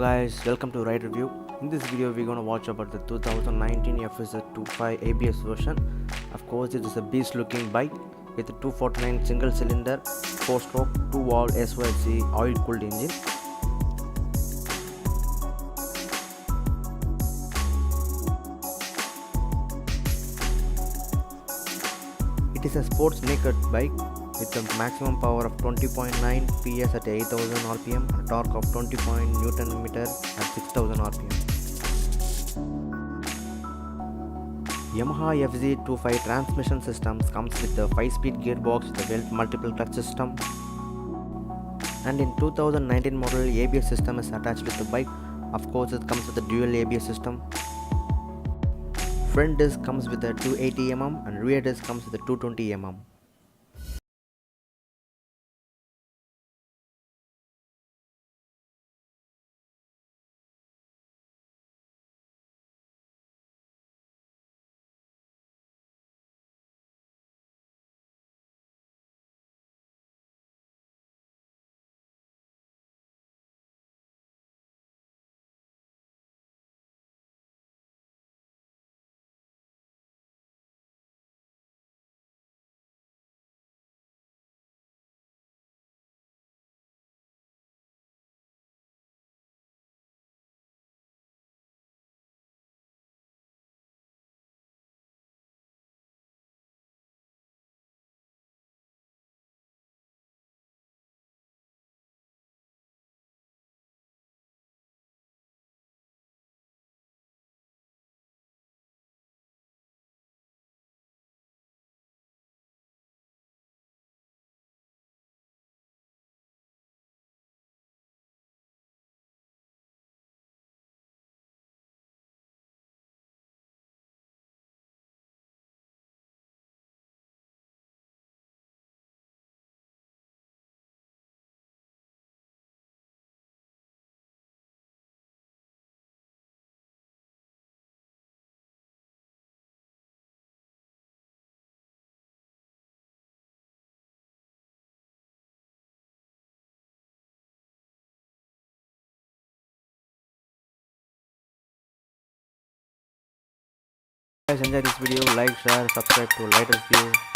guys, welcome to Ride Review. In this video we're gonna watch about the 2019 FZ25 ABS version. Of course, it is a beast looking bike with a 249 single cylinder 4-stroke 2-valve SYC oil cooled engine. It is a sports naked bike with a maximum power of 20.9 PS at 8000 rpm and a torque of 20 Nm at 6000 rpm. Yamaha FZ25 transmission systems comes with a 5-speed gearbox with a multiple clutch system, and in 2019 model ABS system is attached with the bike. Of course, it comes with a dual ABS system. Front disc comes with a 280 mm and rear disc comes with a 220 mm. Guys, enjoy this video, like, share, subscribe to Ride Review.